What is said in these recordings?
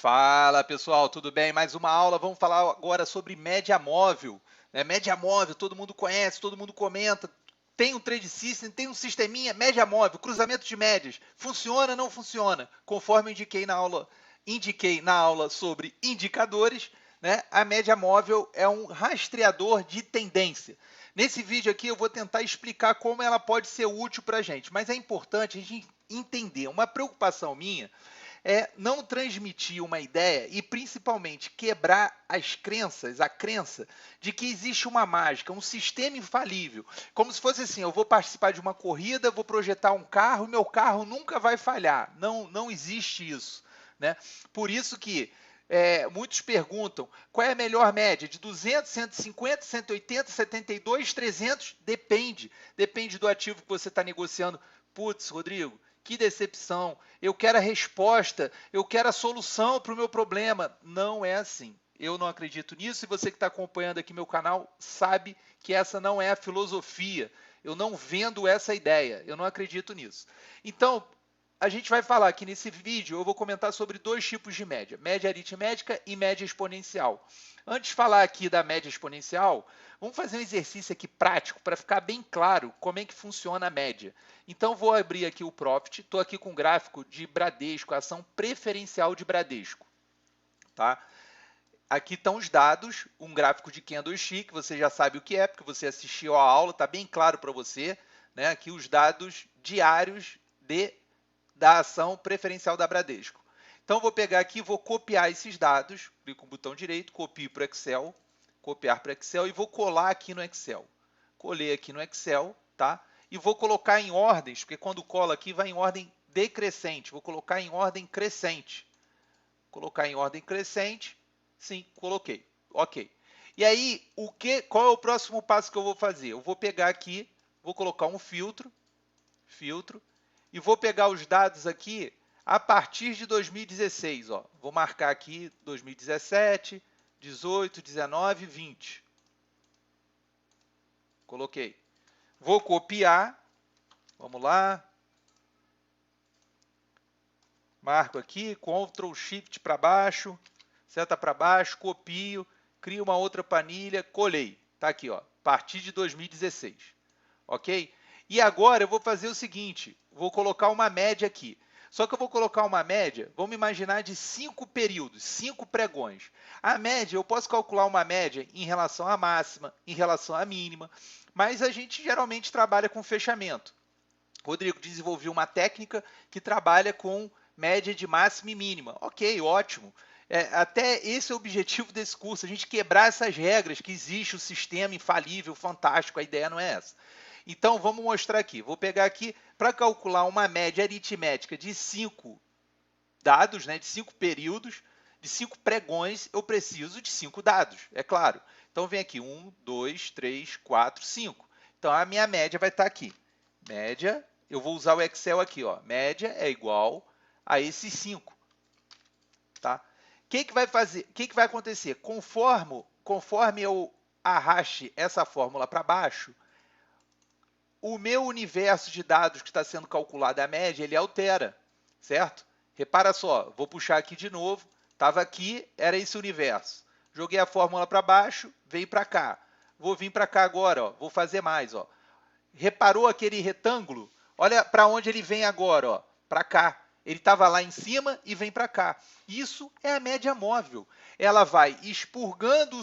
Fala pessoal, tudo bem? Mais uma aula. Vamos falar agora sobre média móvel. Média móvel, todo mundo conhece, todo mundo comenta. Tem um trade system, tem um sisteminha, média móvel, cruzamento de médias. Funciona ou não funciona? Conforme indiquei na aula sobre indicadores, a média móvel é um rastreador de tendência. Nesse vídeo aqui eu vou tentar explicar como ela pode ser útil para a gente, mas é importante a gente entender. Uma preocupação minha é não transmitir uma ideia e, principalmente, quebrar as crenças, a crença de que existe uma mágica, um sistema infalível. Como se fosse assim, eu vou participar de uma corrida, vou projetar um carro e meu carro nunca vai falhar. Não existe isso. Por isso que muitos perguntam qual é a melhor média, de 200, 150, 180, 72, 300? Depende do ativo que você está negociando. Putz, Rodrigo, que decepção, eu quero a resposta, eu quero a solução para o meu problema. Não é assim. Eu não acredito nisso e você que está acompanhando aqui meu canal sabe que essa não é a filosofia. Eu não vendo essa ideia, eu não acredito nisso. Então, a gente vai falar aqui nesse vídeo, eu vou comentar sobre dois tipos de média, média aritmética e média exponencial. Antes de falar aqui da média exponencial, vamos fazer um exercício aqui prático para ficar bem claro como é que funciona a média. Então, vou abrir aqui o Profit, estou aqui com o gráfico de Bradesco, ação preferencial de Bradesco. Tá? Aqui estão os dados, um gráfico de candlestick, você já sabe o que é, porque você assistiu a aula, está bem claro para você. Aqui os dados diários da ação preferencial da Bradesco. Então, vou pegar aqui, vou copiar esses dados, clico com o botão direito, copio para o Excel, copiar para o Excel e vou colar aqui no Excel. Colei aqui no Excel, tá? E vou colocar em ordens, porque quando cola aqui vai em ordem decrescente, vou colocar em ordem crescente. Colocar em ordem crescente, sim, coloquei, ok. E aí, qual é o próximo passo que eu vou fazer? Eu vou pegar aqui, vou colocar um filtro, e vou pegar os dados aqui a partir de 2016. Ó. Vou marcar aqui 2017, 18, 19, 20. Coloquei. Vou copiar. Vamos lá. Marco aqui, Ctrl Shift para baixo, seta para baixo, copio, crio uma outra planilha, colei. Está aqui, ó, a partir de 2016. Ok? E agora eu vou fazer o seguinte, vou colocar uma média aqui. Só que eu vou colocar uma média, vamos imaginar, de 5 períodos, 5 pregões. A média, eu posso calcular uma média em relação à máxima, em relação à mínima, mas a gente geralmente trabalha com fechamento. Rodrigo desenvolveu uma técnica que trabalha com média de máxima e mínima. Ok, ótimo. Até esse é o objetivo desse curso, a gente quebrar essas regras que existe o sistema infalível, fantástico, a ideia não é essa. Então, vamos mostrar aqui. Vou pegar aqui, para calcular uma média aritmética de 5 dados, de 5 períodos, de 5 pregões, eu preciso de 5 dados, é claro. Então, vem aqui, 1, 2, 3, 4, 5. Então, a minha média vai estar aqui. Média, eu vou usar o Excel aqui, ó. Média é igual a esses 5. Tá? O que vai acontecer? Conforme eu arraste essa fórmula para baixo, o meu universo de dados que está sendo calculado, a média, ele altera, certo? Repara só, vou puxar aqui de novo, estava aqui, era esse universo. Joguei a fórmula para baixo, veio para cá. Vou vir para cá agora, ó, vou fazer mais. Ó. Reparou aquele retângulo? Olha para onde ele vem agora, para cá. Ele estava lá em cima e vem para cá. Isso é a média móvel. Ela vai expurgando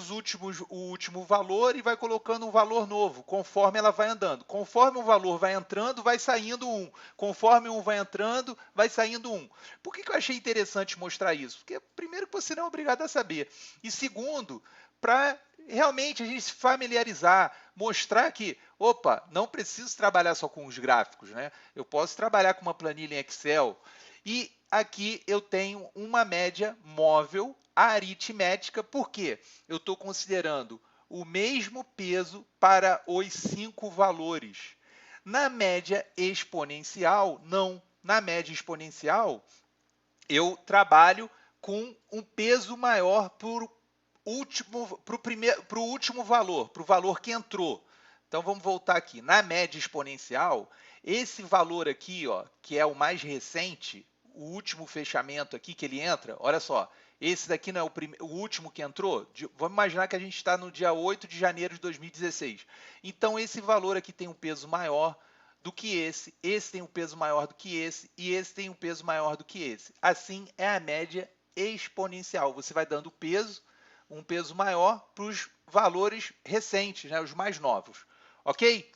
o último valor e vai colocando um valor novo, conforme ela vai andando. Conforme o valor vai entrando, vai saindo um. Conforme um vai entrando, vai saindo um. Por que eu achei interessante mostrar isso? Porque, primeiro, que você não é obrigado a saber. E, segundo, para realmente a gente se familiarizar, mostrar que, opa, não preciso trabalhar só com os gráficos, Eu posso trabalhar com uma planilha em Excel. E aqui eu tenho uma média móvel aritmética, porque eu estou considerando o mesmo peso para os 5 valores. Na média exponencial, não. Na média exponencial, eu trabalho com um peso maior para o último valor, para o valor que entrou. Então, vamos voltar aqui. Na média exponencial, esse valor aqui, ó, que é o mais recente, o último fechamento aqui que ele entra, olha só, Esse daqui não é o último que entrou? Vamos imaginar que a gente está no dia 8 de janeiro de 2016. Então, esse valor aqui tem um peso maior do que esse tem um peso maior do que esse, e esse tem um peso maior do que esse. Assim, é a média exponencial. Você vai dando peso, um peso maior para os valores recentes, né, os mais novos. Ok?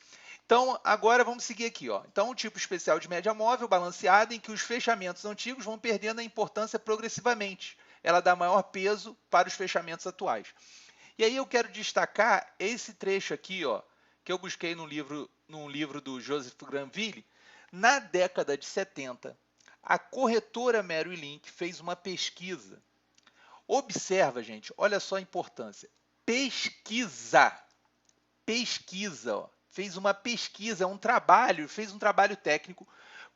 Então, agora vamos seguir aqui. Ó. Então, um tipo especial de média móvel balanceada em que os fechamentos antigos vão perdendo a importância progressivamente. Ela dá maior peso para os fechamentos atuais. E aí eu quero destacar esse trecho aqui, ó, que eu busquei num livro do Joseph Granville. Na década de 70, a corretora Merrill Lynch fez uma pesquisa. Observa, gente, olha só a importância. Pesquisa, ó. Fez uma pesquisa, fez um trabalho técnico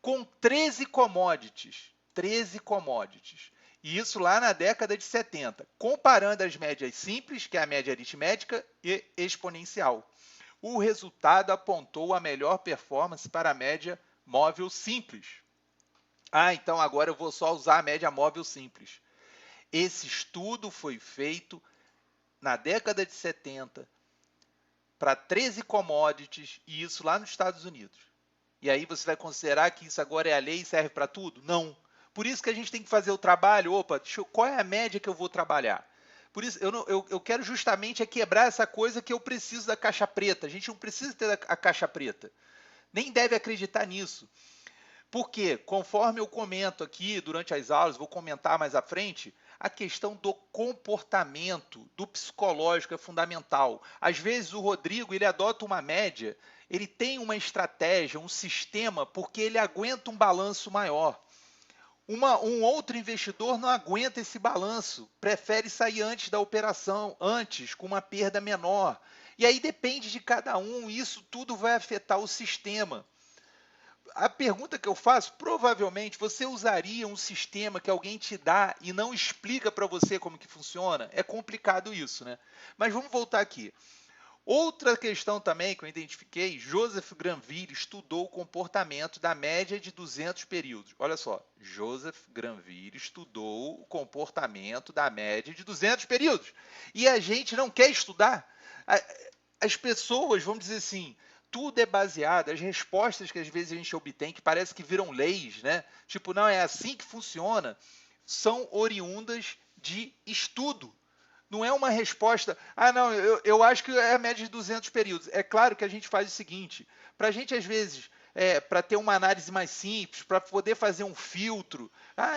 com 13 commodities. 13 commodities. E isso lá na década de 70, comparando as médias simples, que é a média aritmética, e exponencial. O resultado apontou a melhor performance para a média móvel simples. Ah, então agora eu vou só usar a média móvel simples. Esse estudo foi feito na década de 70 para 13 commodities, e isso lá nos Estados Unidos. E aí você vai considerar que isso agora é a lei e serve para tudo? Não. Por isso que a gente tem que fazer o trabalho, qual é a média que eu vou trabalhar? Por isso, eu quero justamente quebrar essa coisa que eu preciso da caixa preta. A gente não precisa ter a caixa preta. Nem deve acreditar nisso. Porque, conforme eu comento aqui durante as aulas, vou comentar mais à frente, a questão do comportamento, do psicológico é fundamental. Às vezes o Rodrigo ele adota uma média, ele tem uma estratégia, um sistema, porque ele aguenta um balanço maior. Um outro investidor não aguenta esse balanço, prefere sair antes da operação, com uma perda menor. E aí depende de cada um, e isso tudo vai afetar o sistema. A pergunta que eu faço, provavelmente você usaria um sistema que alguém te dá e não explica para você como que funciona? É complicado isso, né? Mas vamos voltar aqui. Outra questão também que eu identifiquei, Joseph Granville estudou o comportamento da média de 200 períodos. Olha só, Joseph Granville estudou o comportamento da média de 200 períodos. E a gente não quer estudar. As pessoas, vamos dizer assim, tudo é baseado, as respostas que às vezes a gente obtém, que parece que viram leis, né? Tipo, não, é assim que funciona, são oriundas de estudo. Não é uma resposta, não, eu acho que é a média de 200 períodos. É claro que a gente faz o seguinte, para a gente às vezes, para ter uma análise mais simples, para poder fazer um filtro,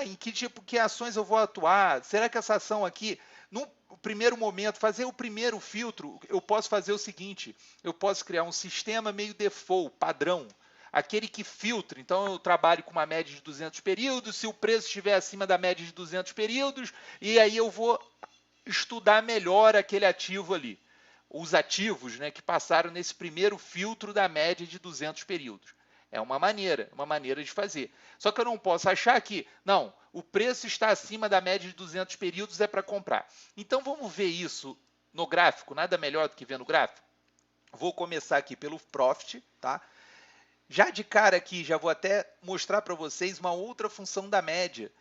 em que ações eu vou atuar, será que essa ação aqui, no primeiro momento, fazer o primeiro filtro, eu posso fazer o seguinte, eu posso criar um sistema meio default, padrão, aquele que filtra. Então, eu trabalho com uma média de 200 períodos, se o preço estiver acima da média de 200 períodos, e aí eu vou estudar melhor aquele ativo ali. Os ativos, né, que passaram nesse primeiro filtro da média de 200 períodos. É uma maneira de fazer. Só que eu não posso achar que, não, o preço está acima da média de 200 períodos, é para comprar. Então, vamos ver isso no gráfico, nada melhor do que ver no gráfico. Vou começar aqui pelo Profit, tá? Já de cara aqui, já vou até mostrar para vocês uma outra função da média.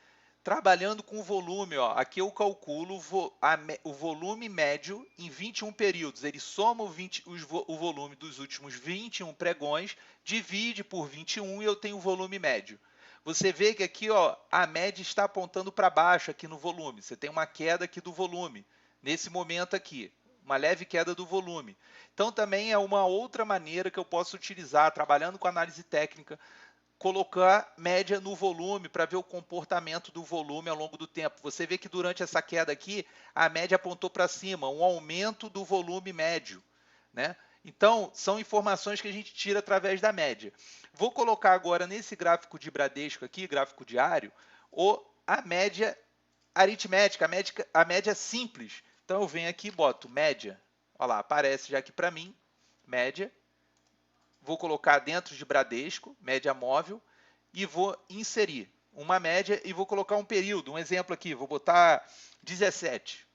Trabalhando com o volume, ó, aqui eu calculo o volume médio em 21 períodos. Ele soma o volume dos últimos 21 pregões, divide por 21 e eu tenho o volume médio. Você vê que aqui, ó, a média está apontando para baixo aqui no volume. Você tem uma queda aqui do volume, nesse momento aqui, uma leve queda do volume. Então, também é uma outra maneira que eu posso utilizar, trabalhando com análise técnica, colocar média no volume para ver o comportamento do volume ao longo do tempo. Você vê que durante essa queda aqui, a média apontou para cima, um aumento do volume médio, né? Então, são informações que a gente tira através da média. Vou colocar agora nesse gráfico de Bradesco aqui, gráfico diário, a média aritmética, a média simples. Então, eu venho aqui e boto média. Olha lá, aparece já aqui para mim, média. Vou colocar dentro de Bradesco, média móvel, e vou inserir uma média e vou colocar um período. Um exemplo aqui, vou botar 17.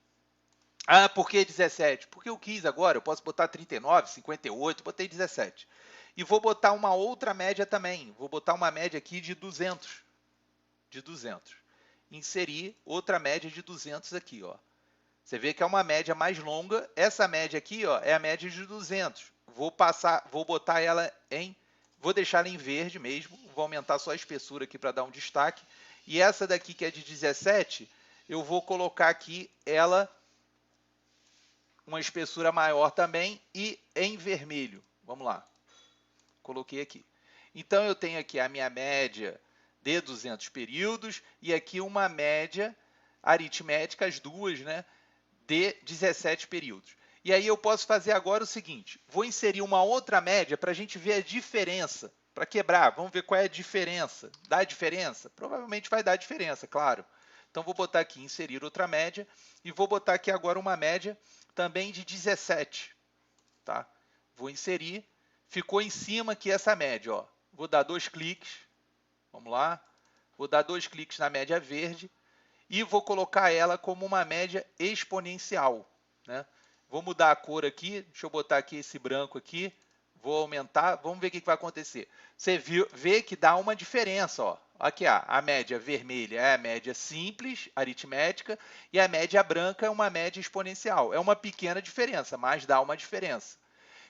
Por que 17? Porque eu quis agora, eu posso botar 39, 58, botei 17. E vou botar uma outra média também, vou botar uma média aqui de 200. inserir outra média de 200 aqui, ó. Você vê que é uma média mais longa. Essa média aqui, ó, é a média de 200. Vou botar ela vou deixar ela em verde mesmo. Vou aumentar só a espessura aqui para dar um destaque. E essa daqui que é de 17, eu vou colocar aqui ela uma espessura maior também e em vermelho. Vamos lá. Coloquei aqui. Então eu tenho aqui a minha média de 200 períodos e aqui uma média aritmética, as duas, né, de 17 períodos. E aí eu posso fazer agora o seguinte, vou inserir uma outra média para a gente ver a diferença, para quebrar, vamos ver qual é a diferença. Dá diferença? Provavelmente vai dar diferença, claro. Então vou botar aqui, inserir outra média, e vou botar aqui agora uma média também de 17. Tá? Vou inserir, ficou em cima aqui essa média, ó. Vou dar 2 cliques, vamos lá, vou dar 2 cliques na média verde, e vou colocar ela como uma média exponencial, né? Vou mudar a cor aqui, deixa eu botar aqui esse branco aqui, vou aumentar, vamos ver o que vai acontecer. Você vê que dá uma diferença, ó. Aqui, ó, a média vermelha é a média simples, aritmética, e a média branca é uma média exponencial. É uma pequena diferença, mas dá uma diferença.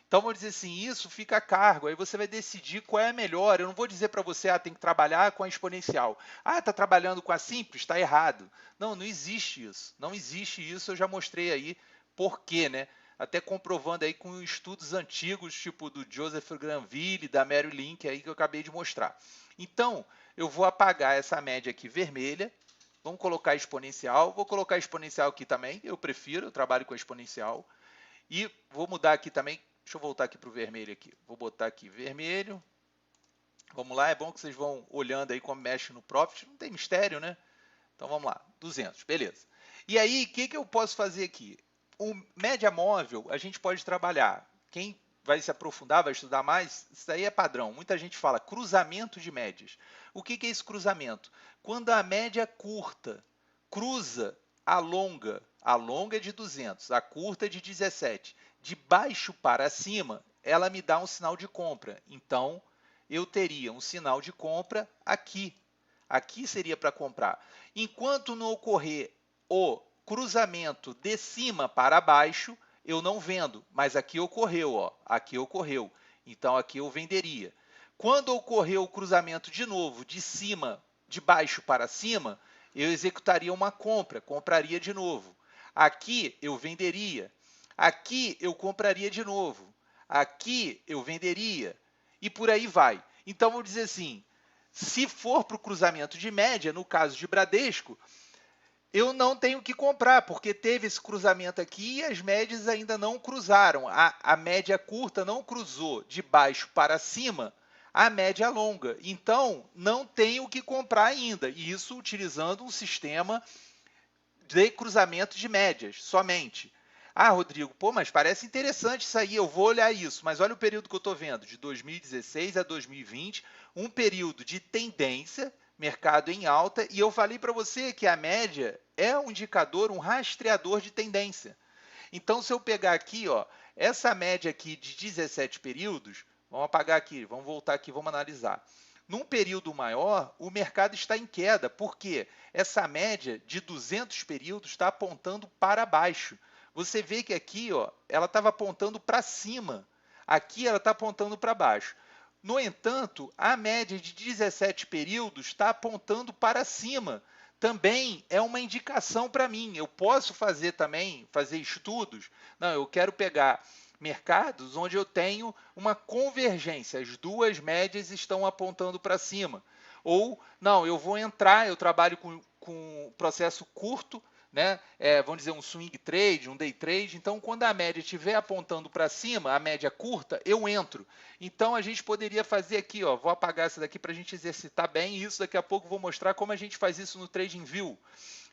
Então, vamos dizer assim, isso fica a cargo, aí você vai decidir qual é a melhor. Eu não vou dizer para você, tem que trabalhar com a exponencial. Está trabalhando com a simples? Está errado. Não, não existe isso. Não existe isso, eu já mostrei aí por quê, né? Até comprovando aí com estudos antigos, tipo do Joseph Granville, da Mary Link, aí que eu acabei de mostrar. Então, eu vou apagar essa média aqui vermelha, vamos colocar exponencial, vou colocar exponencial aqui também, eu prefiro, eu trabalho com exponencial, e vou mudar aqui também. Deixa eu voltar aqui para o vermelho aqui. Vou botar aqui vermelho. Vamos lá, é bom que vocês vão olhando aí como mexe no Profit. Não tem mistério, né? Então vamos lá, 200, beleza. E aí, o que eu posso fazer aqui? O média móvel, a gente pode trabalhar. Quem vai se aprofundar, vai estudar mais, isso aí é padrão. Muita gente fala cruzamento de médias. O que é esse cruzamento? Quando a média curta cruza a longa é de 200, a curta é de 17. De baixo para cima, ela me dá um sinal de compra. Então, eu teria um sinal de compra aqui. Aqui seria para comprar. Enquanto não ocorrer o cruzamento de cima para baixo, eu não vendo. Mas aqui ocorreu, ó. Aqui ocorreu. Então, aqui eu venderia. Quando ocorrer o cruzamento de novo de baixo para cima, eu executaria uma compra, compraria de novo. Aqui eu venderia. Aqui eu compraria de novo. Aqui eu venderia. E por aí vai. Então, vamos dizer assim, se for para o cruzamento de média, no caso de Bradesco, eu não tenho que comprar, porque teve esse cruzamento aqui e as médias ainda não cruzaram. A média curta não cruzou de baixo para cima a média longa. Então, não tenho que comprar ainda. E isso utilizando um sistema de cruzamento de médias somente. Rodrigo, mas parece interessante isso aí, eu vou olhar isso. Mas olha o período que eu estou vendo, de 2016 a 2020, um período de tendência, mercado em alta, e eu falei para você que a média é um indicador, um rastreador de tendência. Então, se eu pegar aqui, ó, essa média aqui de 17 períodos, vamos apagar aqui, vamos voltar aqui, vamos analisar. Num período maior, o mercado está em queda, porque essa média de 200 períodos está apontando para baixo. Você vê que aqui, ó, ela estava apontando para cima. Aqui ela está apontando para baixo. No entanto, a média de 17 períodos está apontando para cima. Também é uma indicação para mim. Eu posso fazer estudos. Não, eu quero pegar mercados onde eu tenho uma convergência. As duas médias estão apontando para cima. Ou, não, eu vou entrar, eu trabalho com processo curto, né? Vamos dizer um swing trade, um day trade. Então, quando a média estiver apontando para cima, a média curta, eu entro. Então, a gente poderia fazer aqui, ó, vou apagar essa daqui para a gente exercitar bem isso. Daqui a pouco eu vou mostrar como a gente faz isso no TradingView.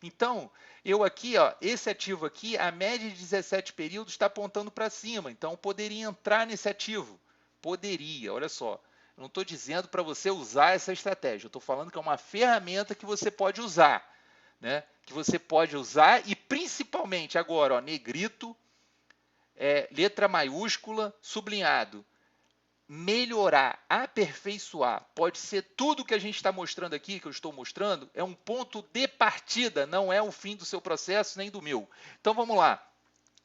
Então, eu aqui, ó, esse ativo aqui, a média de 17 períodos está apontando para cima. Então, eu poderia entrar nesse ativo. Poderia, olha só. Eu não estou dizendo para você usar essa estratégia. Eu estou falando que é uma ferramenta que você pode usar. Né? Que você pode usar e principalmente agora, ó, negrito, letra maiúscula, sublinhado. melhorar, aperfeiçoar, pode ser tudo que a gente está mostrando aqui, que eu estou mostrando, é um ponto de partida, não é o fim do seu processo nem do meu. Então vamos lá.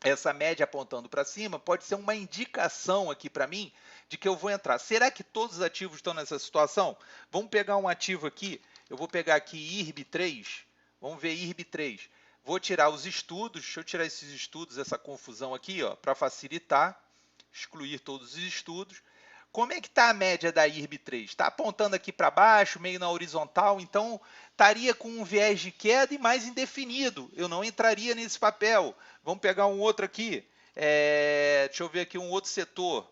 Essa média apontando para cima pode ser uma indicação aqui para mim de que eu vou entrar. Será que todos os ativos estão nessa situação? Vamos pegar um ativo aqui, eu vou pegar aqui IRB3, vamos ver IRB3. Vou tirar os estudos, deixa eu tirar esses estudos, essa confusão aqui, para facilitar, excluir todos os estudos. Como é que está a média da IRB3? Está apontando aqui para baixo, meio na horizontal, então estaria com um viés de queda e mais indefinido. Eu não entraria nesse papel. Vamos pegar um outro aqui. Deixa eu ver aqui um outro setor.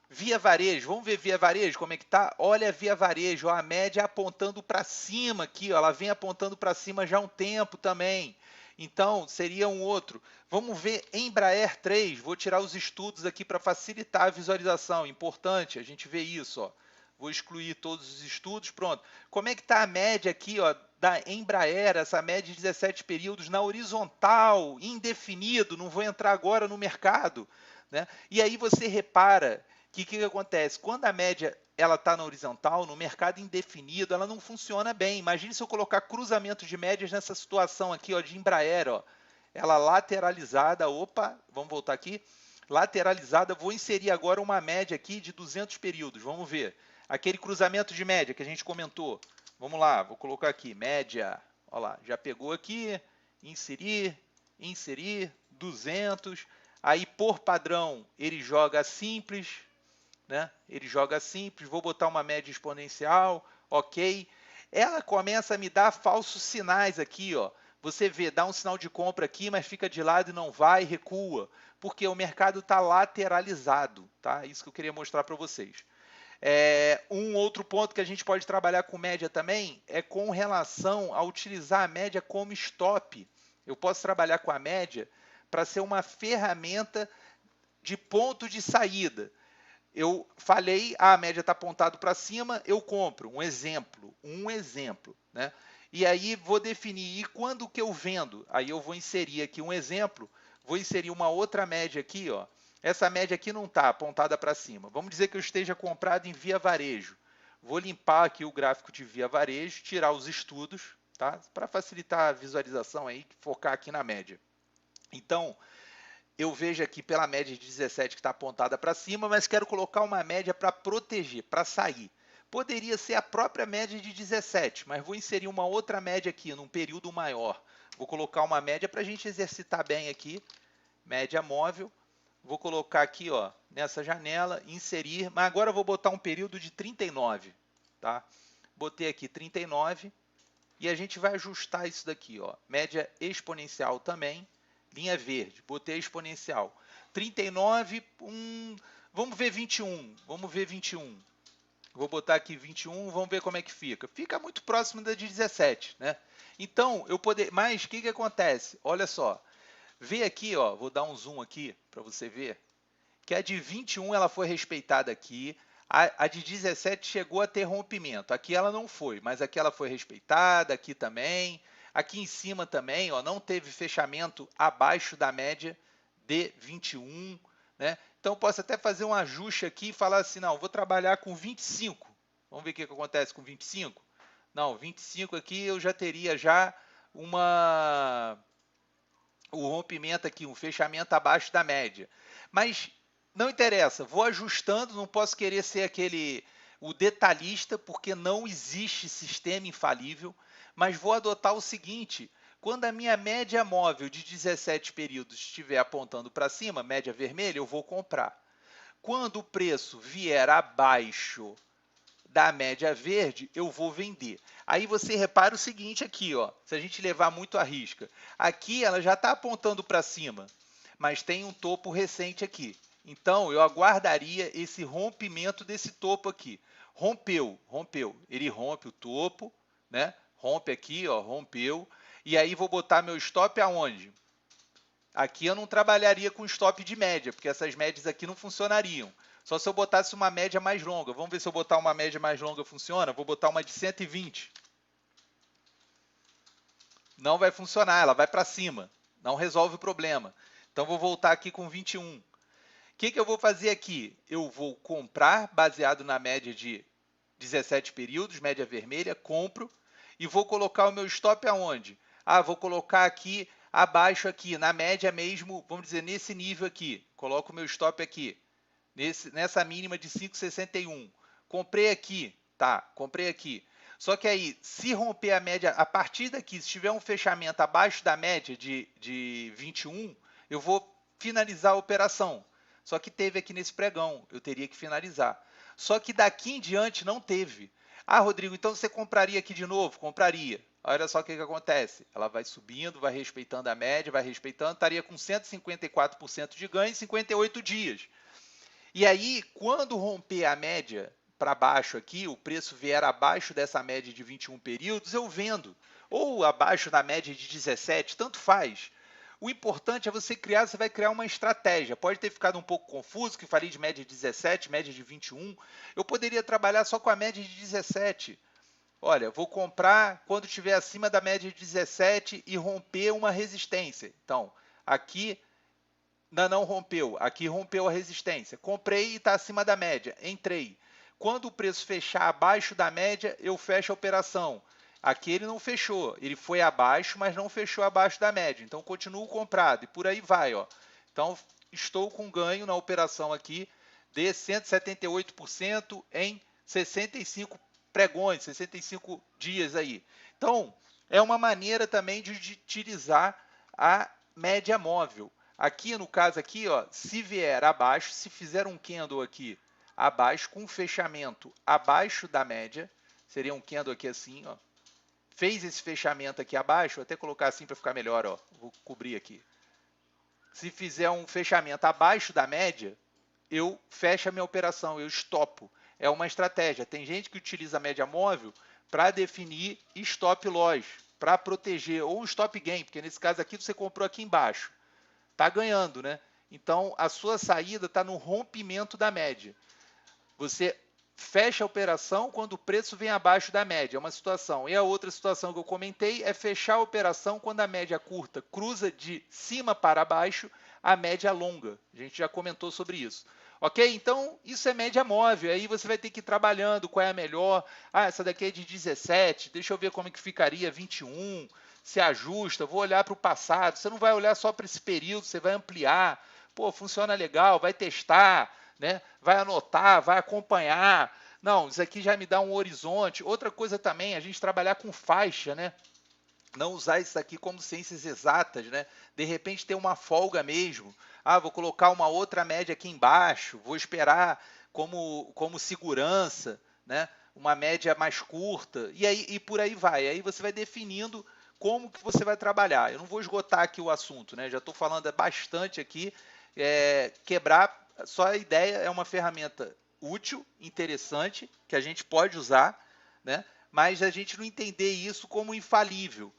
Via Varejo, vamos ver Via Varejo, como é que está? Olha a Via Varejo, a média apontando para cima aqui, ela vem apontando para cima já há um tempo também. Então, seria um outro. Vamos ver Embraer 3, vou tirar os estudos aqui para facilitar a visualização, importante a gente ver isso. Vou excluir todos os estudos, pronto. Como é que está a média aqui da Embraer, essa média de 17 períodos na horizontal, indefinido, não vou entrar agora no mercado. Né? E aí você repara que acontece? Quando a média ela está na horizontal, no mercado indefinido, ela não funciona bem. Imagine se eu colocar cruzamento de médias nessa situação aqui, de Embraer, ela lateralizada, vamos voltar aqui, lateralizada, vou inserir agora uma média aqui de 200 períodos, vamos ver. Aquele cruzamento de média que a gente comentou, vamos lá, vou colocar aqui, média, olha lá, já pegou aqui, inserir, 200, aí por padrão ele joga simples, né? Ele joga simples, vou botar uma média exponencial, ok. Ela começa a me dar falsos sinais aqui, Você vê, dá um sinal de compra aqui, mas fica de lado e não vai, recua, porque o mercado está lateralizado, tá? Isso que eu queria mostrar para vocês. Um outro ponto que a gente pode trabalhar com média também é com relação a utilizar a média como stop. Eu posso trabalhar com a média para ser uma ferramenta de ponto de saída. Eu falei, a média está apontado para cima, eu compro. Um exemplo, né? E aí vou definir, e quando que eu vendo? Aí eu vou inserir aqui um exemplo, vou inserir uma outra média aqui, Essa média aqui não está apontada para cima. Vamos dizer que eu esteja comprado em Via Varejo. Vou limpar aqui o gráfico de Via Varejo, tirar os estudos, tá? Para facilitar a visualização aí, focar aqui na média. Então, eu vejo aqui pela média de 17 que está apontada para cima, mas quero colocar uma média para proteger, para sair. Poderia ser a própria média de 17, mas vou inserir uma outra média aqui, num período maior. Vou colocar uma média para a gente exercitar bem aqui, média móvel. Vou colocar aqui, nessa janela, inserir, mas agora eu vou botar um período de 39. Tá? Botei aqui 39 e a gente vai ajustar isso daqui. Média exponencial também. Linha verde, botei a exponencial. 39, vamos ver 21. Vamos ver 21. Vou botar aqui 21, vamos ver como é que fica. Fica muito próximo da de 17, né? Então, mas o que acontece? Olha só. Vê aqui, vou dar um zoom aqui para você ver, que a de 21 ela foi respeitada aqui. A de 17 chegou a ter rompimento. Aqui ela não foi, mas aqui ela foi respeitada, aqui também. Aqui em cima também, não teve fechamento abaixo da média de 21. Né? Então, eu posso até fazer um ajuste aqui e falar assim, não, vou trabalhar com 25. Vamos ver o que acontece com 25? Não, 25 aqui eu já teria o rompimento aqui, um fechamento abaixo da média. Mas não interessa, vou ajustando, não posso querer ser o detalhista, porque não existe sistema infalível, mas vou adotar o seguinte, quando a minha média móvel de 17 períodos estiver apontando para cima, média vermelha, eu vou comprar. Quando o preço vier abaixo da média verde, eu vou vender. Aí você repara o seguinte aqui, se a gente levar muito à risca. Aqui ela já está apontando para cima, mas tem um topo recente aqui. Então, eu aguardaria esse rompimento desse topo aqui. Rompeu. Ele rompe o topo, né? Rompe aqui, rompeu. E aí vou botar meu stop aonde? Aqui eu não trabalharia com stop de média, porque essas médias aqui não funcionariam. Só se eu botasse uma média mais longa. Vamos ver se eu botar uma média mais longa funciona. Vou botar uma de 120. Não vai funcionar, ela vai para cima. Não resolve o problema. Então, vou voltar aqui com 21. que eu vou fazer aqui? Eu vou comprar baseado na média de 17 períodos, média vermelha, compro e vou colocar o meu stop aonde? Vou colocar aqui abaixo aqui, na média mesmo, vamos dizer, nesse nível aqui. Coloco o meu stop aqui, nessa mínima de 5,61. Comprei aqui, tá? Comprei aqui. Só que aí, se romper a média, a partir daqui, se tiver um fechamento abaixo da média de 21, eu vou finalizar a operação. Só que teve aqui nesse pregão, eu teria que finalizar. Só que daqui em diante não teve. Rodrigo, então você compraria aqui de novo? Compraria. Olha só o que acontece. Ela vai subindo, vai respeitando a média, vai respeitando, estaria com 154% de ganho em 58 dias. E aí, quando romper a média para baixo aqui, o preço vier abaixo dessa média de 21 períodos, eu vendo. Ou abaixo da média de 17, tanto faz. O importante é você vai criar uma estratégia. Pode ter ficado um pouco confuso, que falei de média de 17, média de 21. Eu poderia trabalhar só com a média de 17. Olha, vou comprar quando estiver acima da média de 17 e romper uma resistência. Então, aqui ainda não rompeu, aqui rompeu a resistência. Comprei e está acima da média, entrei. Quando o preço fechar abaixo da média, eu fecho a operação. Aqui ele não fechou, ele foi abaixo, mas não fechou abaixo da média. Então, continuo comprado e por aí vai. Ó. Então, estou com ganho na operação aqui de 178% em 65 pregões, 65 dias aí. Então, é uma maneira também de utilizar a média móvel. Aqui, no caso aqui, ó, se vier abaixo, se fizer um candle aqui abaixo, com fechamento abaixo da média, seria um candle aqui assim, ó, fez esse fechamento aqui abaixo, vou até colocar assim para ficar melhor, ó, vou cobrir aqui. Se fizer um fechamento abaixo da média, eu fecho a minha operação, eu estopo. É uma estratégia. Tem gente que utiliza a média móvel para definir stop loss, para proteger, ou um stop gain, porque nesse caso aqui você comprou aqui embaixo. Está ganhando, né? Então, a sua saída está no rompimento da média. Você fecha a operação quando o preço vem abaixo da média, é uma situação. E a outra situação que eu comentei é fechar a operação quando a média curta cruza de cima para baixo a média longa. A gente já comentou sobre isso. Ok? Então, isso é média móvel. Aí você vai ter que ir trabalhando qual é a melhor. Essa daqui é de 17. Deixa eu ver como é que ficaria 21. Se ajusta. Vou olhar para o passado. Você não vai olhar só para esse período, você vai ampliar. Pô, funciona legal, vai testar, né? Vai anotar, vai acompanhar. Não, isso aqui já me dá um horizonte. Outra coisa também, a gente trabalhar com faixa, né? Não usar isso aqui como ciências exatas, né? De repente ter uma folga mesmo. Vou colocar uma outra média aqui embaixo, vou esperar como segurança, né? Uma média mais curta, e por aí vai. Aí você vai definindo como que você vai trabalhar. Eu não vou esgotar aqui o assunto, né? Já estou falando bastante aqui. Quebrar, só a ideia é uma ferramenta útil, interessante, que a gente pode usar, né? Mas a gente não entender isso como infalível.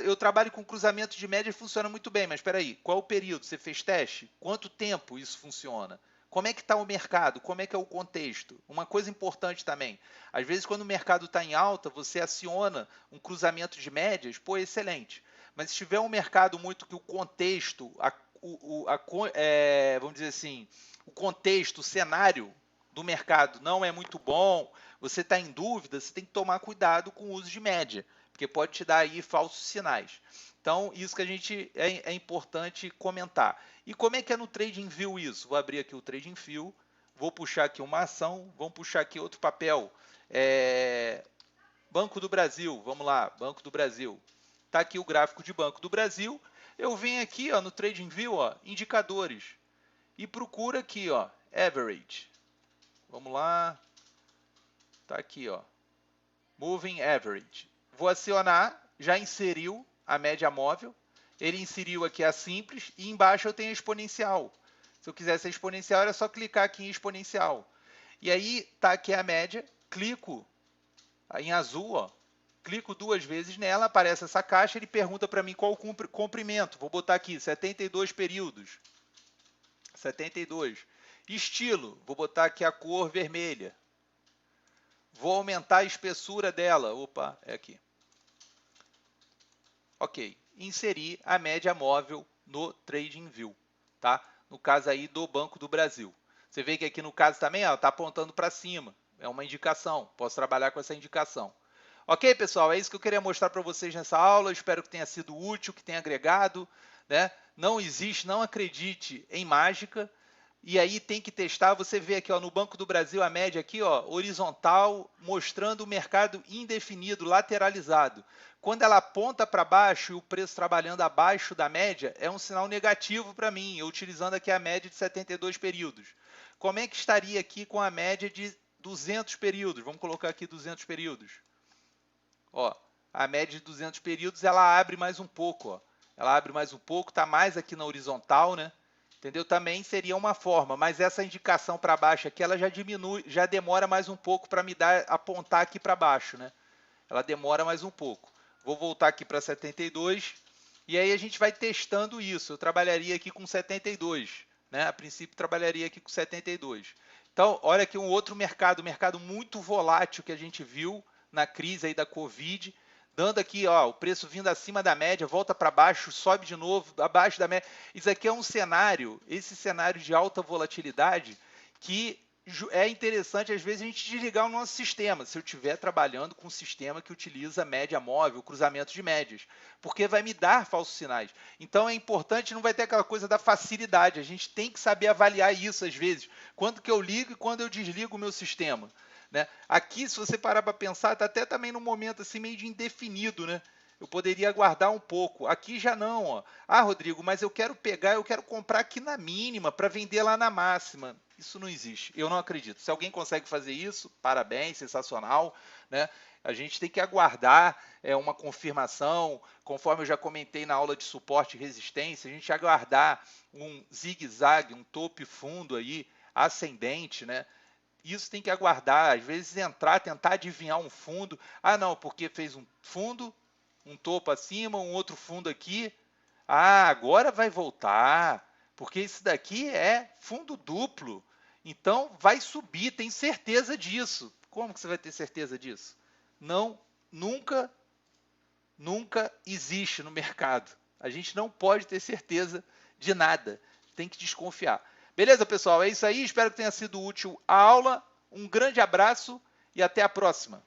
Eu trabalho com cruzamento de média e funciona muito bem, mas espera aí, qual é o período? Você fez teste? Quanto tempo isso funciona? Como é que está o mercado? Como é que é o contexto? Uma coisa importante também, às vezes quando o mercado está em alta, você aciona um cruzamento de médias, pô, excelente. Mas se tiver um mercado muito que o contexto, vamos dizer assim, o contexto, o cenário do mercado não é muito bom, você está em dúvida, você tem que tomar cuidado com o uso de média, porque pode te dar aí falsos sinais. Então, isso que a gente é importante comentar. E como é que é no TradingView isso? Vou abrir aqui o TradingView, vou puxar aqui uma ação, vamos puxar aqui outro papel. Banco do Brasil, vamos lá, Banco do Brasil. Está aqui o gráfico de Banco do Brasil. Eu venho aqui ó, no TradingView, ó, indicadores, e procuro aqui, ó, Average. Vamos lá, está aqui, ó, Moving Average. Vou acionar, já inseriu a média móvel, ele inseriu aqui a simples e embaixo eu tenho a exponencial. Se eu quisesse a exponencial, era só clicar aqui em exponencial. E aí está aqui a média, clico em azul, ó, clico 2 vezes nela, aparece essa caixa, ele pergunta para mim qual o comprimento. Vou botar aqui 72 períodos. 72. Estilo, vou botar aqui a cor vermelha. Vou aumentar a espessura dela. Opa, é aqui. Ok. Inserir a média móvel no TradingView. Tá? no caso aí do Banco do Brasil. Você vê que aqui no caso também está apontando para cima, é uma indicação, posso trabalhar com essa indicação. Ok, pessoal, é isso que eu queria mostrar para vocês nessa aula, espero que tenha sido útil, que tenha agregado, né? Não existe, não acredite em mágica, e aí tem que testar. Você vê aqui ó, no Banco do Brasil a média aqui ó, horizontal, mostrando o mercado indefinido, lateralizado. Quando ela aponta para baixo e o preço trabalhando abaixo da média, é um sinal negativo para mim, eu utilizando aqui a média de 72 períodos. Como é que estaria aqui com a média de 200 períodos? Vamos colocar aqui 200 períodos. Ó, a média de 200 períodos ela abre mais um pouco. Ó. Ela abre mais um pouco, está mais aqui na horizontal, né? Entendeu? Também seria uma forma, mas essa indicação para baixo aqui, ela já diminui, já demora mais um pouco para me dar, apontar aqui para baixo, né? Ela demora mais um pouco. Vou voltar aqui para 72 e aí a gente vai testando isso. Eu trabalharia aqui com 72, né? A princípio trabalharia aqui com 72. Então, olha aqui um outro mercado muito volátil que a gente viu na crise aí da Covid, dando aqui ó, o preço vindo acima da média, volta para baixo, sobe de novo, abaixo da média. Isso aqui é um cenário, esse cenário de alta volatilidade, que é interessante às vezes a gente desligar o nosso sistema, se eu estiver trabalhando com um sistema que utiliza média móvel, cruzamento de médias, porque vai me dar falsos sinais. Então é importante, não vai ter aquela coisa da facilidade, a gente tem que saber avaliar isso às vezes, quando que eu ligo e quando eu desligo o meu sistema. Né? Aqui, se você parar para pensar, está até também num momento assim meio de indefinido, né? Eu poderia aguardar um pouco. Aqui já não. Ó. Ah, Rodrigo, mas eu quero pegar, eu quero comprar aqui na mínima para vender lá na máxima. Isso não existe. Eu não acredito. Se alguém consegue fazer isso, parabéns, sensacional. Né? A gente tem que aguardar uma confirmação, conforme eu já comentei na aula de suporte e resistência, a gente aguardar um zigue-zague, um topo e fundo aí, ascendente, né? Isso tem que aguardar, às vezes entrar, tentar adivinhar um fundo. Ah, não, porque fez um fundo, um topo acima, um outro fundo aqui. Ah, agora vai voltar, porque isso daqui é fundo duplo. Então vai subir, tem certeza disso. Como que você vai ter certeza disso? Não, nunca existe no mercado. A gente não pode ter certeza de nada. Tem que desconfiar. Beleza, pessoal? É isso aí. Espero que tenha sido útil a aula. Um grande abraço e até a próxima.